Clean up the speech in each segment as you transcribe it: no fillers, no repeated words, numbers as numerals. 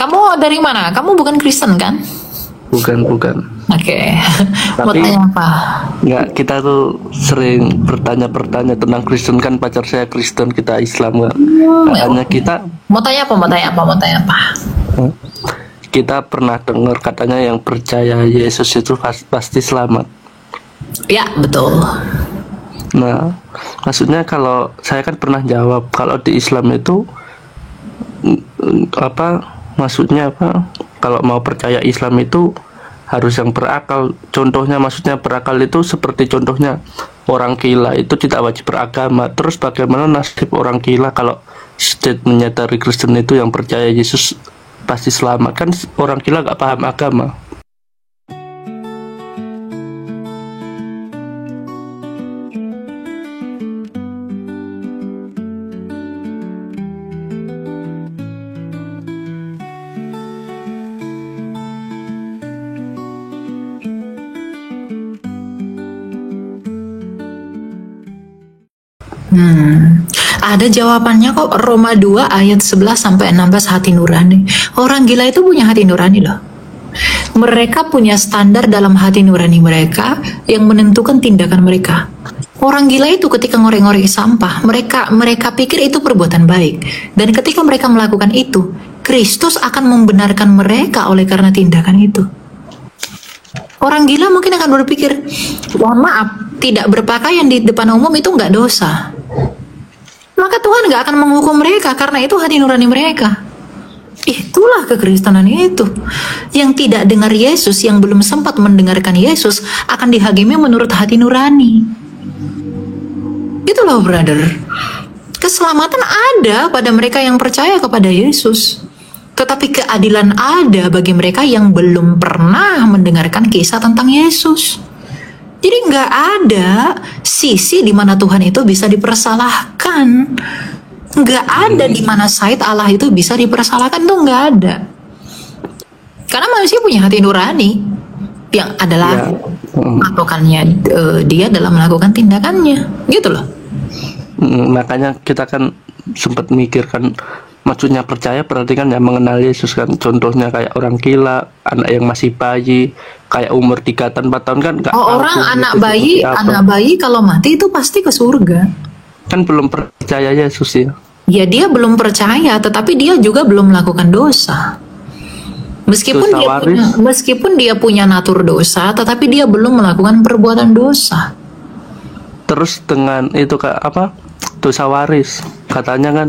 Kamu dari mana? Kamu bukan Kristen kan? Bukan. Oke. Mau Tapi tanya apa? nggak, kita tuh sering bertanya-bertanya tentang Kristen, kan pacar saya Kristen, kita Islam kan. Makanya kita Mau tanya apa? kita pernah dengar katanya yang percaya Yesus itu pasti selamat. Ya, betul. Nah, maksudnya kalau saya kan pernah jawab kalau di Islam itu apa maksudnya apa? Kalau mau percaya Islam itu harus yang berakal. Contohnya, maksudnya berakal itu seperti contohnya orang gila itu tidak wajib beragama. Terus bagaimana nasib orang gila kalau statementnya dari Kristen itu yang percaya Yesus pasti selamat? Kan orang gila gak paham agama. Ada jawabannya kok, Roma 2 ayat 11 sampai 16, hati nurani. Orang gila itu punya hati nurani loh. Mereka punya standar dalam hati nurani mereka yang menentukan tindakan mereka. Orang gila itu ketika ngorek-ngorek sampah, mereka pikir itu perbuatan baik. Dan ketika mereka melakukan itu, Kristus akan membenarkan mereka oleh karena tindakan itu. Orang gila mungkin akan berpikir, mohon maaf, tidak berpakaian di depan umum itu nggak dosa. Maka Tuhan nggak akan menghukum mereka karena itu hati nurani mereka. Itulah kekristenan itu. Yang tidak dengar Yesus, yang belum sempat mendengarkan Yesus, akan dihakimi menurut hati nurani. Itu loh, brother. Keselamatan ada pada mereka yang percaya kepada Yesus. Tetapi keadilan ada bagi mereka yang belum pernah mendengarkan kisah tentang Yesus. Jadi nggak ada sisi di mana Tuhan itu bisa dipersalahkan. Nggak ada di mana side Allah itu bisa dipersalahkan, tuh nggak ada. Karena manusia punya hati nurani yang adalah patokannya dia dalam melakukan tindakannya, gitu loh. Makanya kita kan sempat mikirkan, maksudnya percaya berarti kan ya mengenal Yesus kan. Contohnya kayak orang gila, anak yang masih bayi, kayak umur 3 tahun 4 tahun kan nggak tahu Orang anak Yesus bayi kalau mati itu pasti ke surga. kan belum percaya Yesus ya. Ya dia belum percaya, tetapi dia juga belum melakukan dosa. Meskipun dia punya natur dosa, tetapi dia belum melakukan perbuatan dosa. Terus dengan itu apa dosa waris katanya kan.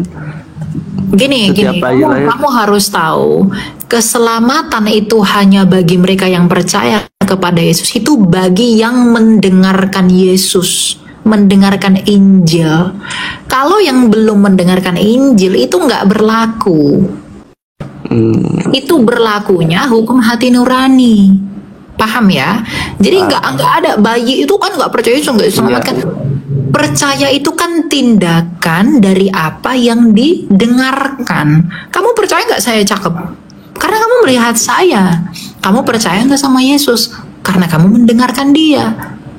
Gini, kamu harus tahu, keselamatan itu hanya bagi mereka yang percaya kepada Yesus. Itu bagi yang mendengarkan Yesus, mendengarkan Injil. Kalau yang belum mendengarkan Injil itu nggak berlaku. Itu berlakunya hukum hati nurani. Paham ya? Jadi nggak ada bayi itu kan nggak percaya Yesus nggak diselamatkan. Percaya itu kan tindakan dari apa yang didengarkan. Kamu percaya nggak saya cakep? Karena kamu melihat saya. Kamu percaya nggak sama Yesus? Karena kamu mendengarkan dia.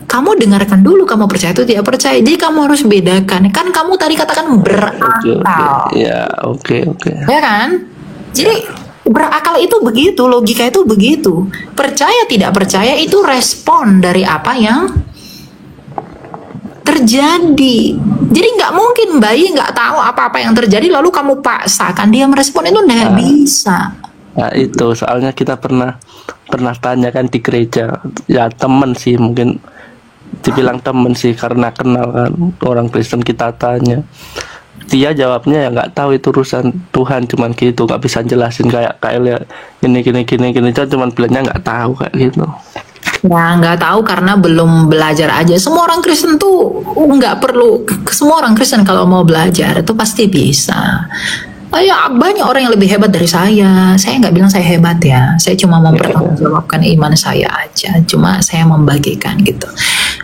Kamu dengarkan dulu, kamu percaya itu tidak percaya. Jadi kamu harus bedakan. Kan kamu tadi katakan berakal. Oke. Ya kan? Jadi berakal itu begitu, logika itu begitu. Percaya tidak percaya itu respon dari apa yang terjadi. Jadi nggak mungkin bayi nggak tahu apa-apa yang terjadi lalu kamu paksakan dia merespon, itu nggak bisa. Nah itu soalnya kita pernah tanya kan di gereja, ya temen sih, mungkin dibilang temen sih karena kenal kan orang Kristen, kita tanya, dia jawabnya ya nggak tahu, itu urusan Tuhan, cuman gitu, nggak bisa jelasin kayak ya gini cuman bilangnya nggak tahu kayak gitu. Ya nggak tahu karena belum belajar aja. Semua orang Kristen tuh nggak perlu, semua orang Kristen kalau mau belajar itu pasti bisa. Ya banyak orang yang lebih hebat dari saya. Saya nggak bilang saya hebat ya. Saya cuma mempertanggungjawabkan iman saya aja. Cuma saya membagikan gitu.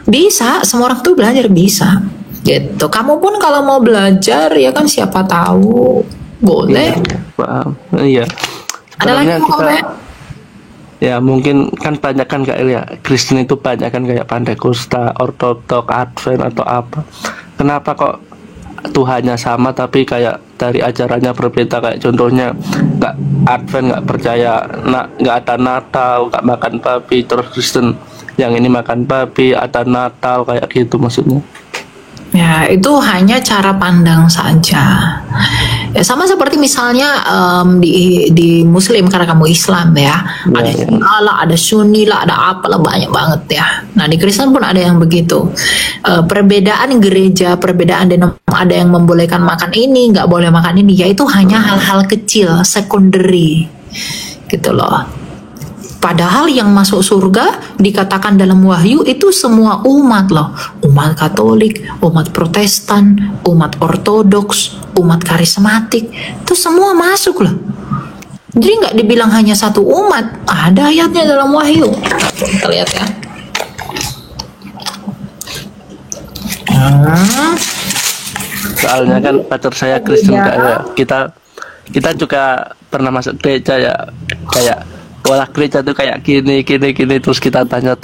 Bisa, semua orang tuh belajar bisa. Gitu. Kamu pun kalau mau belajar ya kan siapa tahu boleh. Paham. Iya. Ada lagi yang mau komen? Ya mungkin kan banyak kan kayak ya Kristen itu banyak kan kayak Pantekosta, Ortodok, Advent atau apa. Kenapa kok Tuhannya sama tapi kayak dari ajarannya berbeda, kayak contohnya nggak Advent, nggak percaya, nggak ada Natal, nggak makan babi. Terus Kristen yang ini makan babi, ada Natal, kayak gitu maksudnya. Ya, itu hanya cara pandang saja. Ya, sama seperti misalnya di Muslim, karena kamu Islam ya, ada Syiah lah, ada Sunni lah, ada apalah, banyak banget ya. Nah, di Kristen pun ada yang begitu. Perbedaan gereja, perbedaan ada yang membolehkan makan ini, nggak boleh makan ini, yaitu hanya hal-hal kecil, secondary, gitu loh. Padahal yang masuk surga dikatakan dalam Wahyu itu semua umat loh. Umat Katolik, umat Protestan, umat Ortodoks, umat Karismatik. Itu semua masuk loh. Jadi nggak dibilang hanya satu umat. Ada ayatnya dalam Wahyu. Kita lihat ya. Soalnya kan pacar saya Kristen ya. Kita juga pernah masuk gereja ya, kayak wah gereja tuh kayak gini terus kita tanya,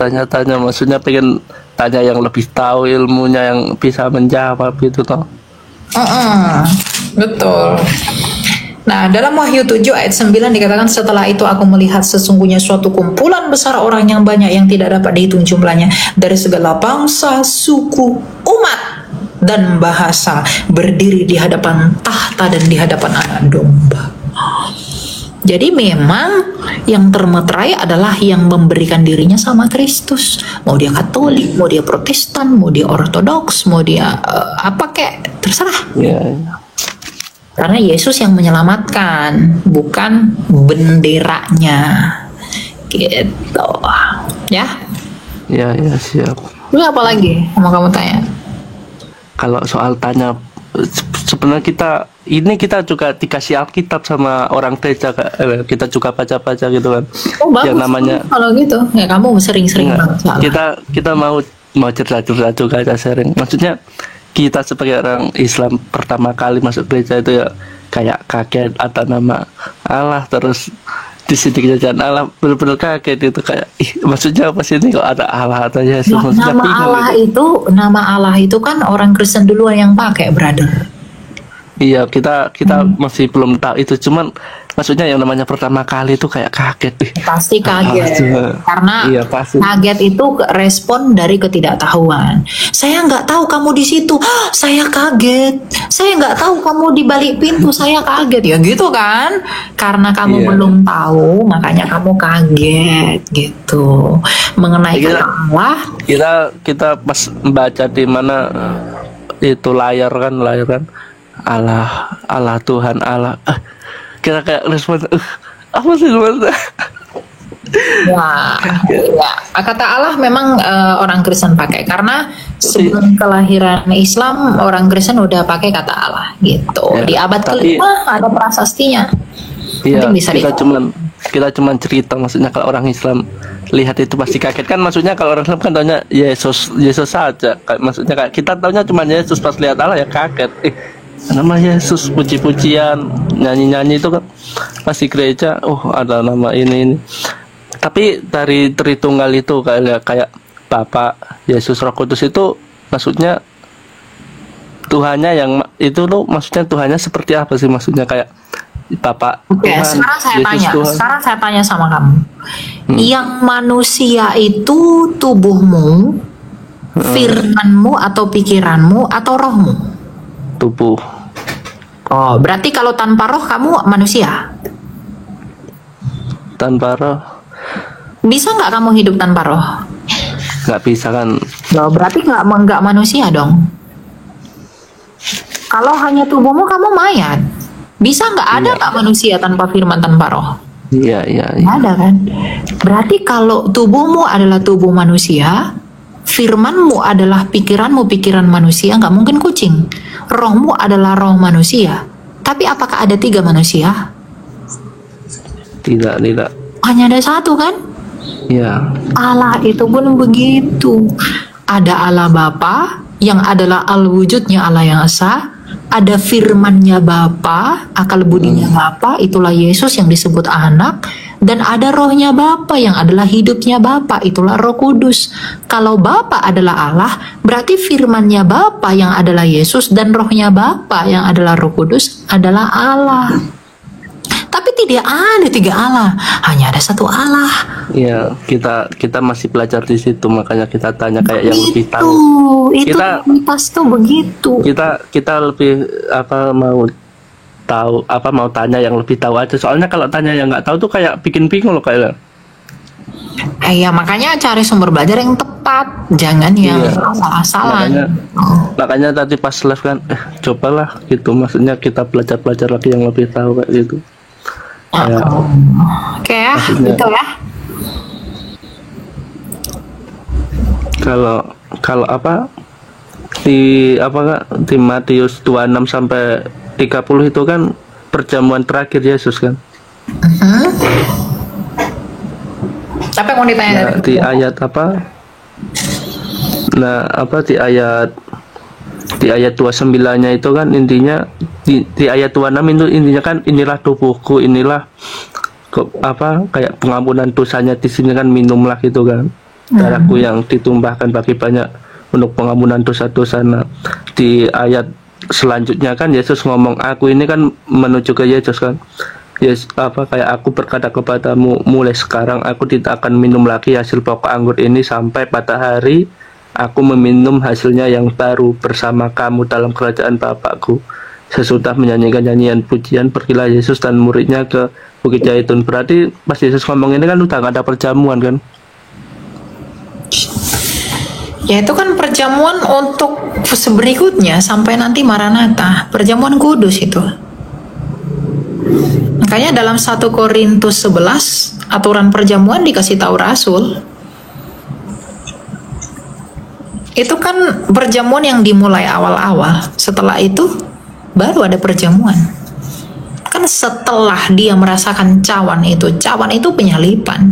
maksudnya pengen tanya yang lebih tahu ilmunya, yang bisa menjawab gitu toh. Betul. Nah, dalam Wahyu 7 ayat 9 dikatakan, setelah itu aku melihat sesungguhnya suatu kumpulan besar orang yang banyak yang tidak dapat dihitung jumlahnya, dari segala bangsa, suku, umat, dan bahasa, berdiri di hadapan tahta dan di hadapan Anak Domba. Jadi memang yang termeterai adalah yang memberikan dirinya sama Kristus. Mau dia Katolik, mau dia Protestan, mau dia Ortodoks, mau dia apa kek, terserah. Karena Yesus yang menyelamatkan, bukan benderanya. Gitu. Ya? Ya, siap. Lu apa lagi mau kamu tanya? Kalau soal tanya, sebenarnya kita juga dikasih Alkitab sama orang gereja, kita juga baca-baca gitu kan. Oh, bagus. Yang namanya kalau gitu ya kamu sering-sering banget. Kita mau cerita-cerita juga, sharing. Maksudnya kita sebagai orang Islam pertama kali masuk gereja itu ya kayak kaget ada nama Allah, terus di sini kejadian Allah, benar-benar kaget itu, kayak maksudnya apa sih ini kok ada Allah atau Yesus? Nah, nama Allah itu kan orang Kristen duluan yang pakai, brother. Iya, kita masih belum tahu itu, cuman maksudnya yang namanya pertama kali itu kayak kaget. Pasti kaget, karena pasti. Kaget itu respon dari ketidaktahuan. Saya nggak tahu kamu di situ, saya kaget. Saya nggak tahu kamu di balik pintu, saya kaget, ya gitu kan? Karena kamu belum tahu, makanya kamu kaget gitu. Mengenai Allah, kita pas membaca di mana itu layar kan. Allah Tuhan Allah, kita kayak respon apa sih sebenarnya? Ya, kata Allah memang orang Kristen pakai, karena sebelum kelahiran Islam orang Kristen udah pakai kata Allah gitu. Di abad kelima ada prasastinya. Iya, kita cuman cerita, maksudnya kalau orang Islam lihat itu pasti kaget kan, maksudnya kalau orang Islam kan taunya Yesus saja, maksudnya kayak kita taunya cuma Yesus, pas lihat Allah ya kaget. Nama Yesus, puji-pujian, nyanyi-nyanyi itu kan masih gereja, ada nama ini. Tapi dari Tritunggal itu kayak Bapa, Yesus, Roh Kudus itu maksudnya Tuhannya yang itu tuh, maksudnya Tuhannya seperti apa sih, maksudnya kayak Bapak Tuhan, sekarang saya tanya sama kamu. Yang manusia itu tubuhmu, firmanmu atau pikiranmu atau rohmu? Tubuh. Oh, berarti kalau tanpa roh kamu manusia? Tanpa roh. Bisa nggak kamu hidup tanpa roh? Nggak bisa kan? Loh, berarti nggak manusia dong. Kalau hanya tubuhmu kamu mayat. Bisa nggak ada nggak manusia tanpa firman, tanpa roh? Iya. Nggak ada kan? Berarti kalau tubuhmu adalah tubuh manusia, firmanmu adalah pikiran manusia, nggak mungkin kucing. Rohmu adalah roh manusia. Tapi apakah ada 3 manusia? Tidak. Hanya ada satu kan? Ya. Allah itu pun begitu. Ada Allah Bapa yang adalah al-wujudnya Allah yang esa. Ada firmannya Bapa, akal budinya Bapa, itulah Yesus yang disebut anak. Dan ada rohnya Bapa yang adalah hidupnya Bapa, itulah Roh Kudus. Kalau Bapa adalah Allah, berarti firmannya Bapa yang adalah Yesus dan rohnya Bapa yang adalah Roh Kudus adalah Allah. Tapi tidak ada tiga Allah, hanya ada satu Allah. Ya, kita masih belajar di situ, makanya kita tanya kayak yang lebih tahu. Itu pas tuh begitu. Kita lebih mau tanya yang lebih tahu aja. Soalnya kalau tanya yang nggak tahu tuh kayak bikin bingung loh kayaknya. Ya makanya cari sumber belajar yang tepat, jangan yang asal-asalan. Makanya tadi pas live kan, cobalah gitu. Maksudnya kita belajar lagi yang lebih tahu kayak gitu. Oke ya, gitu ya. Kalau di Matius 26 sampai 30 itu kan perjamuan terakhir Yesus kan. Siapa yang mau ditanya? Di ayat di ayat 29-nya itu kan intinya di ayat 26 itu intinya kan inilah tubuhku, inilah kayak pengampunan dosanya, di sini kan minumlah gitu kan. Darahku yang ditumpahkan bagi banyak untuk pengampunan dosa-dosa. Nah, di ayat selanjutnya kan Yesus ngomong, aku ini kan menuju ke Yesus kan. Kayak aku berkata kepadamu, mulai sekarang aku tidak akan minum lagi hasil pokok anggur ini sampai pada hari aku meminum hasilnya yang baru bersama kamu dalam kerajaan Bapakku. Sesudah menyanyikan nyanyian pujian, pergilah Yesus dan muridnya ke Bukit Zaitun. Berarti pas Yesus ngomong ini kan udah gak ada perjamuan kan? Ya itu kan perjamuan untuk berikutnya sampai nanti Maranatha, perjamuan kudus itu. Makanya dalam 1 Korintus 11 aturan perjamuan dikasih tahu Rasul. Itu kan perjamuan yang dimulai awal-awal. Setelah itu baru ada perjamuan. Kan setelah dia merasakan cawan itu penyalipan.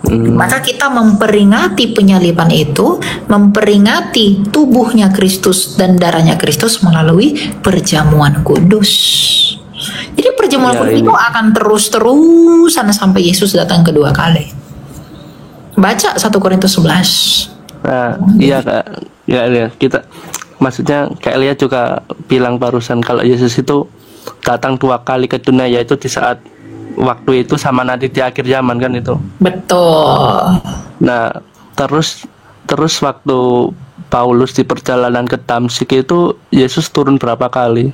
Maka kita memperingati penyalipan itu, memperingati tubuhnya Kristus dan darahnya Kristus melalui perjamuan kudus. Jadi perjamuan kudus itu akan terus-terusan sampai Yesus datang kedua kali. Baca 1 Korintus 11. Nah, iya Kak. Ya, kita maksudnya Kak Elia juga bilang barusan kalau Yesus itu datang 2 kali ke dunia, yaitu di saat waktu itu sama nanti di akhir zaman kan itu. Betul. Nah, terus waktu Paulus di perjalanan ke Damsyik itu Yesus turun berapa kali?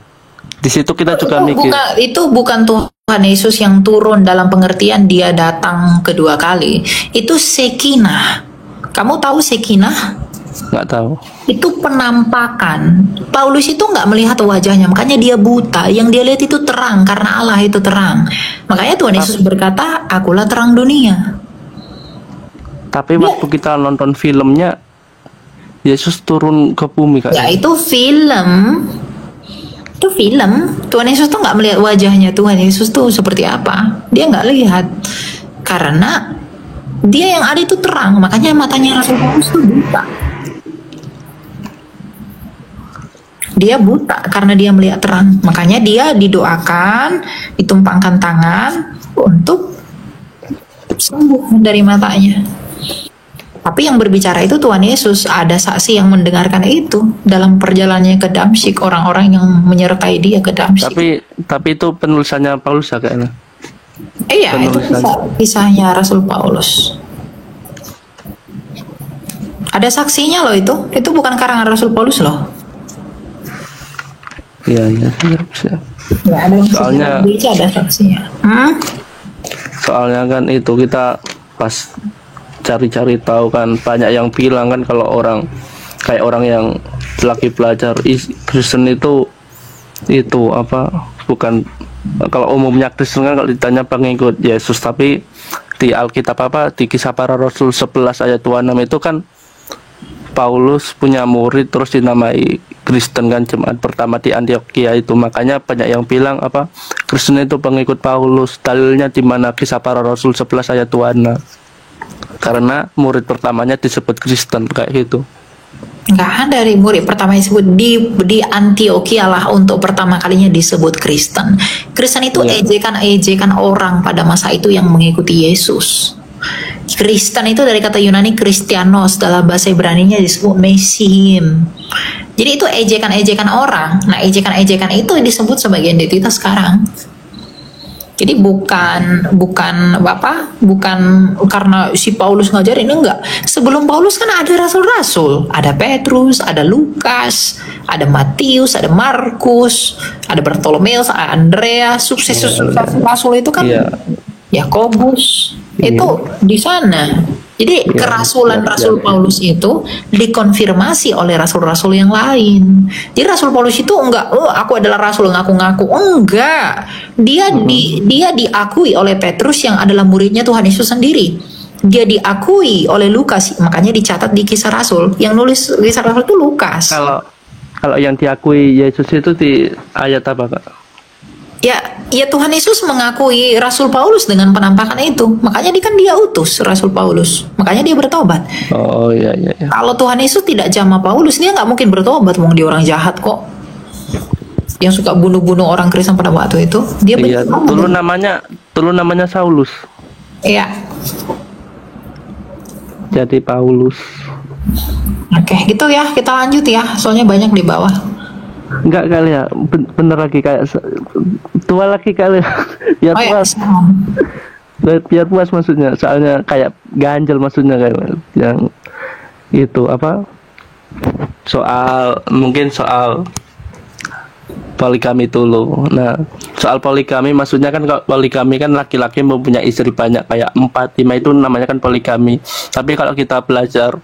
Di situ kita juga mikir. Itu bukan Tuhan Yesus yang turun dalam pengertian dia datang kedua kali. Itu Shekinah. Kamu tahu Shekinah? Nggak tahu. Itu penampakan. Paulus itu nggak melihat wajahnya, makanya dia buta. Yang dia lihat itu terang karena Allah itu terang. Makanya Tuhan Yesus berkata, akulah terang dunia. Tapi waktu kita nonton filmnya, Yesus turun ke bumi kan? Ya itu film. Itu film. Tuhan Yesus tuh nggak melihat wajahnya Tuhan Yesus tuh seperti apa. Dia nggak lihat. Karena dia yang ada itu terang, makanya matanya Rasul Paulus itu buta. Dia buta karena dia melihat terang. Makanya dia didoakan, ditumpangkan tangan untuk sembuh dari matanya. Tapi yang berbicara itu Tuhan Yesus. Ada saksi yang mendengarkan itu dalam perjalanannya ke Damsyik, orang-orang yang menyertai dia ke Damsyik. Tapi itu penulisannya Paulus ya kayaknya. Iya, itu kisahnya Rasul Paulus. Ada saksinya loh itu. Itu bukan karangan Rasul Paulus loh. Iya. Ya, ada ada saksinya. Soalnya kan itu kita pas cari-cari tahu kan banyak yang bilang kan kalau orang yang lagi belajar Kristen itu bukan. Kalau umumnya Kristen kan kalau ditanya pengikut Yesus, tapi di Alkitab di Kisah Para Rasul 11 ayat 26 itu kan Paulus punya murid terus dinamai Kristen kan, jemaat pertama di Antioquia itu. Makanya banyak yang bilang Kristen itu pengikut Paulus. Dalilnya di mana? Kisah Para Rasul 11 ayat 26. Karena murid pertamanya disebut Kristen kayak gitu. Nggak ada dari murid pertama disebut di Antioquia lah untuk pertama kalinya disebut Kristen. Kristen itu Iya. ejekan orang pada masa itu yang mengikuti Yesus. Kristen itu dari kata Yunani Kristianos, dalam bahasa Ibraninya disebut Mesihim. Jadi itu ejekan-ejekan orang. Nah, ejekan-ejekan itu disebut sebagai identitas sekarang. Jadi bukan karena si Paulus ngajarin, enggak. Sebelum Paulus kan ada rasul-rasul, ada Petrus, ada Lukas, ada Matius, ada Markus, ada Bartolomeus, ada Andreas, sukses rasul itu kan Iya. Yakobus. Iya. Itu di sana. Jadi Iya, kerasulan iya, Rasul iya. Paulus itu dikonfirmasi oleh rasul-rasul yang lain. Jadi Rasul Paulus itu enggak, oh aku adalah rasul ngaku-ngaku, enggak. Dia diakui oleh Petrus yang adalah muridnya Tuhan Yesus sendiri. Dia diakui oleh Lukas, makanya dicatat di Kisah Rasul. Yang nulis Kisah Rasul itu Lukas. Kalau yang diakui Yesus itu di ayat apa, Kak? Ya Tuhan Yesus mengakui Rasul Paulus dengan penampakan itu. Makanya dia utus Rasul Paulus. Makanya dia bertobat. Oh iya. Kalau Tuhan Yesus tidak jamah Paulus, dia nggak mungkin bertobat. Wong dia orang jahat kok. Yang suka bunuh-bunuh orang Kristen pada waktu itu. Dia Iya, bertobat. dulu namanya Saulus. Iya. Jadi Paulus. Oke, gitu ya. Kita lanjut ya. Soalnya banyak di bawah. Enggak kali ya, bener lagi kayak tua lagi kali ya. Biar Oh ya, puas, biar puas maksudnya. Soalnya kayak ganjel maksudnya kayak yang itu apa? Mungkin soal poligami dulu. Nah, soal poligami maksudnya kan kalau poligami kan laki-laki mempunyai istri banyak kayak 4, 5 itu namanya kan poligami. Tapi kalau kita belajar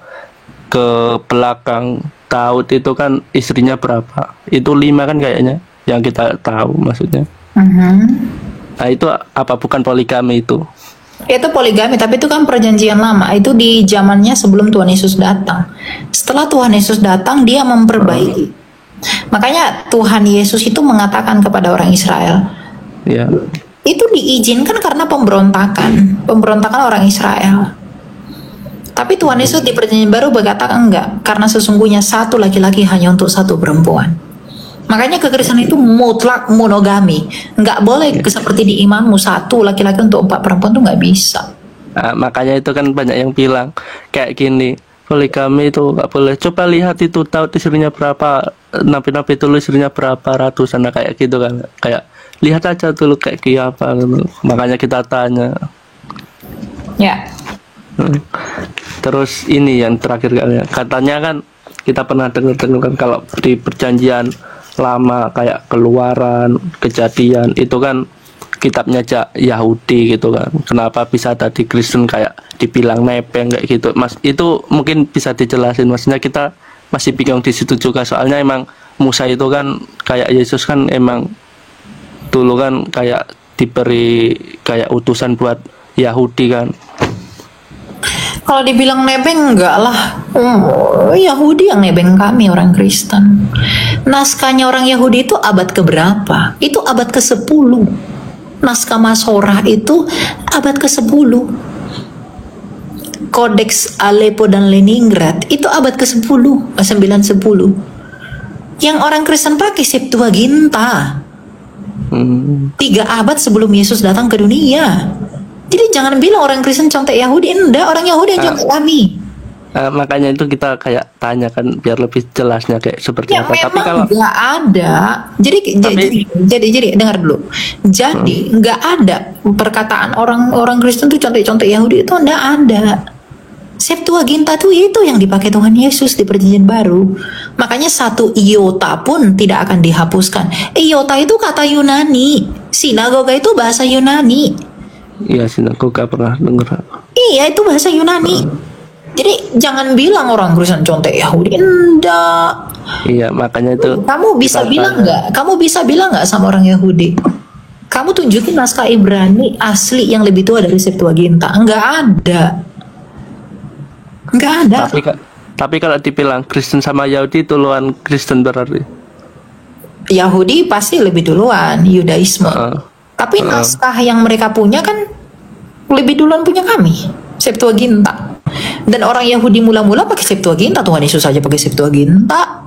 ke belakang Daud itu kan istrinya berapa? Itu 5 kan kayaknya yang kita tahu maksudnya. Nah itu apa bukan poligami itu? Itu poligami, tapi itu kan perjanjian lama. Itu di zamannya sebelum Tuhan Yesus datang. Setelah Tuhan Yesus datang, dia memperbaiki. Makanya Tuhan Yesus itu mengatakan kepada orang Israel, Ya. itu diizinkan karena pemberontakan orang Israel. Tapi Tuhan Yesus di perjanjian baru berkata enggak, karena sesungguhnya satu laki-laki hanya untuk satu perempuan. Makanya kekristenan itu mutlak monogami. Enggak boleh seperti di imammu, satu laki-laki untuk 4 perempuan tuh nggak bisa. Nah, makanya itu kan banyak yang bilang kayak gini, poligami itu nggak boleh. Coba lihat itu Daud istrinya berapa, nabi-nabi dulu istrinya berapa ratusan, nah, kayak gitu kan. Kayak lihat aja dulu kayak apa gitu. Makanya kita tanya. Ya. Terus ini yang terakhir katanya kan kita pernah dengar kan kalau di perjanjian lama kayak Keluaran, Kejadian itu kan kitabnya Yahudi gitu kan. Kenapa bisa tadi Kristen kayak dibilang nebeng kayak gitu? Mas, itu mungkin bisa dijelasin. Maksudnya kita masih bingung di situ juga soalnya emang Musa itu kan kayak Yesus kan emang dulu kan kayak diberi kayak utusan buat Yahudi kan. Kalau dibilang nebeng enggak lah. Yahudi yang nebeng kami orang Kristen. Naskahnya orang Yahudi itu abad keberapa? Itu abad ke-10. Naskah Masorah itu abad ke-10. Kodeks Aleppo dan Leningrad itu abad ke-10, 910. Yang orang Kristen pakai Septuaginta. 3 abad sebelum Yesus datang ke dunia. Jadi jangan bilang orang Kristen contek Yahudi. Enggak, orang Yahudi yang contek kami. Makanya itu kita kayak tanya kan biar lebih jelasnya kayak seperti Ya apa. Tapi memang kalau nggak ada. Jadi dengar dulu. Jadi nggak ada perkataan orang Kristen tuh contek-contek Yahudi itu nggak ada. Septuaginta tuh itu yang dipakai Tuhan Yesus di perjanjian baru. Makanya satu iota pun tidak akan dihapuskan. Iota itu kata Yunani. Sinagoga itu bahasa Yunani. iya sinagoga pernah dengar. Iya, itu bahasa Yunani. Jadi jangan bilang orang Kristen contek Yahudi. Enggak. Iya, makanya itu Kamu bisa kita bilang tanya. nggak? Kamu bisa bilang nggak sama orang Yahudi? Kamu tunjukin naskah Ibrani asli yang lebih tua dari Septuaginta. Nggak ada. Nggak ada. Tapi kalau dibilang Kristen sama Yahudi duluan Kristen berarti. Yahudi pasti lebih duluan Yudaisme. Tapi naskah yang mereka punya kan lebih duluan punya kami, Septuaginta. Dan orang Yahudi mula-mula pakai Septuaginta, Tuhan Yesus saja pakai Septuaginta.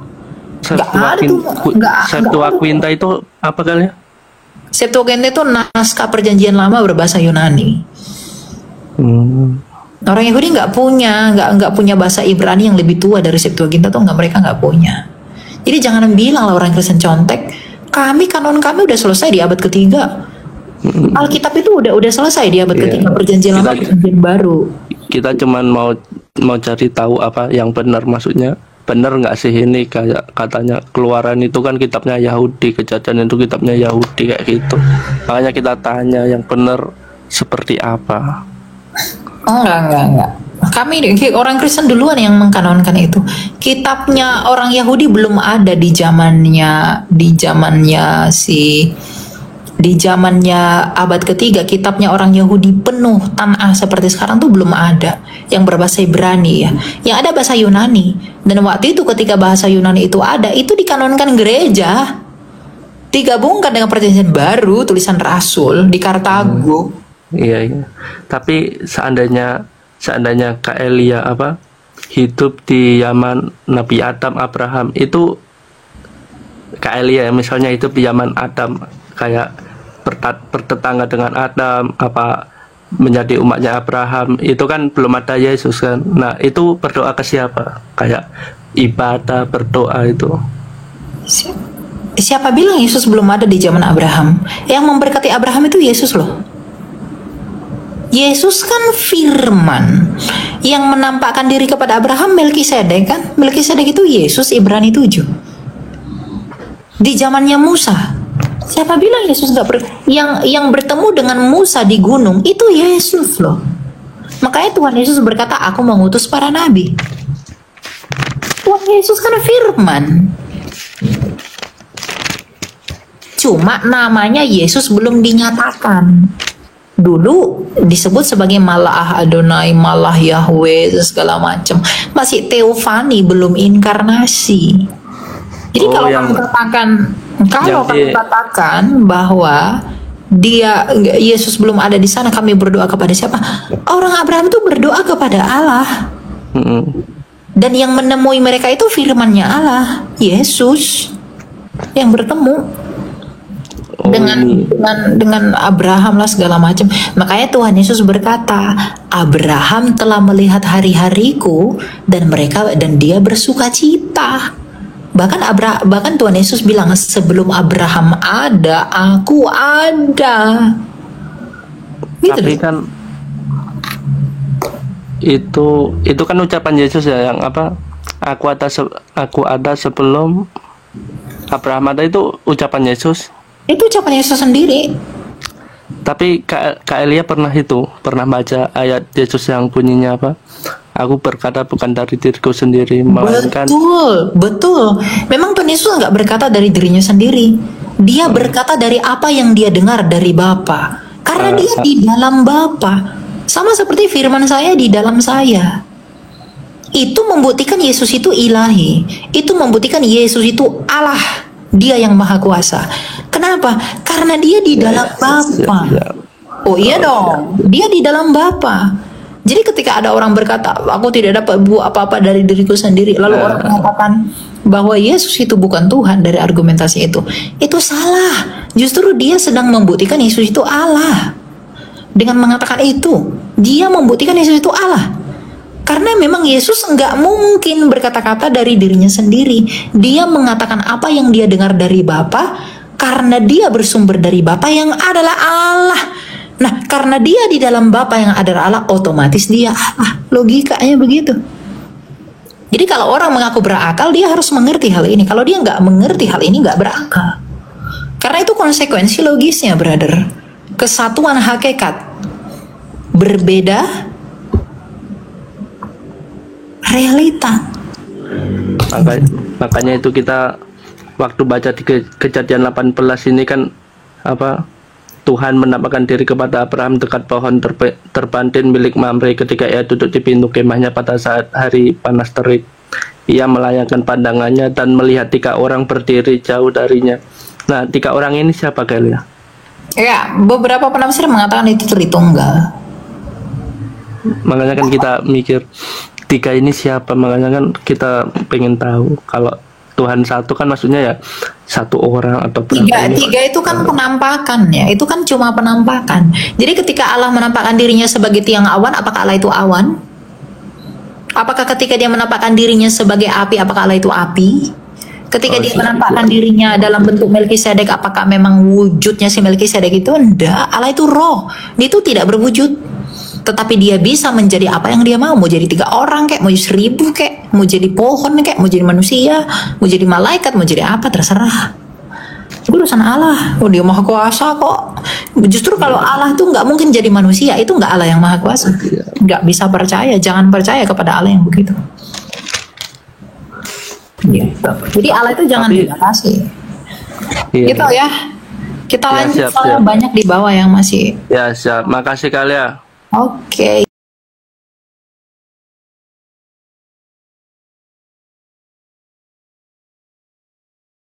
Nggak ada tuh, nggak ada. Septuaginta itu apa kali ya? Septuaginta itu naskah perjanjian lama berbahasa Yunani. Orang Yahudi nggak punya bahasa Ibrani yang lebih tua dari Septuaginta tuh mereka nggak punya. Jadi jangan bilang lah orang Kristen contek. Kanon kami udah selesai di abad ketiga. Alkitab itu udah selesai di abad ketiga, perjanjian lama, perjanjian baru. Kita cuman mau cari tahu apa yang benar, maksudnya benar nggak sih ini, kayak katanya Keluaran itu kan kitabnya Yahudi, Kejadian itu kitabnya Yahudi kayak gitu. Makanya kita tanya yang benar seperti apa. Oh enggak. Kami orang Kristen duluan yang mengkanonkan itu. Kitabnya orang Yahudi belum ada di zamannya abad ketiga. Kitabnya orang Yahudi penuh tanah seperti sekarang tuh belum ada yang berbahasa Ibrani ya. Yang ada bahasa Yunani. Dan waktu itu ketika bahasa Yunani itu ada, itu dikanonkan gereja. Digabungkan dengan perjanjian baru, tulisan Rasul di Kartago. Iya. Tapi seandainya Kak Elia hidup di zaman Nabi Adam, Abraham, itu Kak Elia misalnya hidup di zaman Adam, kayak bertetangga dengan Adam, menjadi umatnya Abraham, itu kan belum ada Yesus kan. Nah, itu berdoa ke siapa? Kayak ibadah, berdoa itu. Siapa bilang Yesus belum ada di zaman Abraham? Yang memberkati Abraham itu Yesus loh. Yesus kan firman yang menampakkan diri kepada Abraham, Melkisedek kan. Melkisedek itu Yesus, Ibrani 7. Di zamannya Musa. Siapa bilang Yesus yang bertemu dengan Musa di gunung itu Yesus loh. Makanya Tuhan Yesus berkata, aku mengutus para nabi. Tuhan Yesus kan firman. Cuma namanya Yesus belum dinyatakan. Dulu disebut sebagai Malah Adonai, Malah Yahweh, segala macam. Masih teofani, belum inkarnasi. Jadi kalau kamu katakan bahwa Yesus belum ada di sana, kami berdoa kepada siapa? Orang Abraham itu berdoa kepada Allah. Dan yang menemui mereka itu firman-Nya Allah, Yesus yang bertemu. Dengan Abraham lah segala macam. Makanya Tuhan Yesus berkata, Abraham telah melihat hari-hariku dan dia bersuka cita. Bahkan Tuhan Yesus bilang, sebelum Abraham ada, aku ada. Gitu. Tapi kan itu kan ucapan Yesus ya, yang aku ada sebelum Abraham ada, itu ucapan Yesus. Itu ucapan Yesus sendiri. Tapi Kak Elia pernah baca ayat Yesus yang bunyinya Aku berkata bukan dari diriku sendiri, melainkan. Betul. Memang Tuhan Yesus nggak berkata dari dirinya sendiri. Dia berkata dari apa yang dia dengar dari Bapa. Karena dia di dalam Bapa. Sama seperti firman saya di dalam saya. Itu membuktikan Yesus itu ilahi. Itu membuktikan Yesus itu Allah. Dia yang maha kuasa. Kenapa? Karena dia di dalam Bapa. Oh iya dong, dia di dalam Bapa. Jadi ketika ada orang berkata, aku tidak dapat buat apa-apa dari diriku sendiri, lalu orang mengatakan bahwa Yesus itu bukan Tuhan dari argumentasi itu salah. Justru dia sedang membuktikan Yesus itu Allah. Dengan mengatakan itu, dia membuktikan Yesus itu Allah. Karena memang Yesus nggak mungkin berkata-kata dari dirinya sendiri. Dia mengatakan apa yang dia dengar dari Bapa, karena dia bersumber dari Bapa yang adalah Allah. Nah, karena dia di dalam Bapa yang adalah Allah, otomatis dia Allah. Logikanya begitu. Jadi kalau orang mengaku berakal, dia harus mengerti hal ini. Kalau dia nggak mengerti hal ini, nggak berakal. Karena itu konsekuensi logisnya, brother. Kesatuan hakikat berbeda realita. Makanya itu kita waktu baca di Kejadian 18 ini kan Tuhan menampakkan diri kepada Abraham dekat pohon terbantin milik Mamre ketika ia duduk di pintu kemahnya pada saat hari panas terik. Ia melayangkan pandangannya dan melihat 3 orang berdiri jauh darinya. Nah, 3 orang ini siapa kalian? Ya, beberapa penafsir mengatakan itu Tritunggal. Makanya kan kita mikir tiga ini siapa, makanya kan kita pengen tahu. Kalau Tuhan satu kan maksudnya ya satu orang atau berapa Tiga itu kan penampakan ya, itu kan cuma penampakan. Jadi ketika Allah menampakkan dirinya sebagai tiang awan, apakah Allah itu awan? Apakah ketika dia menampakkan dirinya sebagai api, apakah Allah itu api? Ketika dia menampakkan dirinya dalam bentuk Melkisedek, apakah memang wujudnya si Melkisedek itu? Enggak, Allah itu roh, dia itu tidak berwujud. Tetapi dia bisa menjadi apa yang dia mau jadi 3 orang kek, mau jadi 1000 kek, mau jadi pohon kek, mau jadi manusia, mau jadi malaikat, mau jadi apa, terserah. Itu urusan Allah. Oh, dia maha kuasa kok. Justru kalau Allah tuh nggak mungkin jadi manusia, itu nggak Allah yang maha kuasa. Nggak bisa percaya, jangan percaya kepada Allah yang begitu. Gitu. Jadi Allah itu jangan dibatasi. Gitu ya. Kita lanjut, siap, soalnya siap. banyak di bawah yang masih. Ya siap, makasih kali ya. Oke.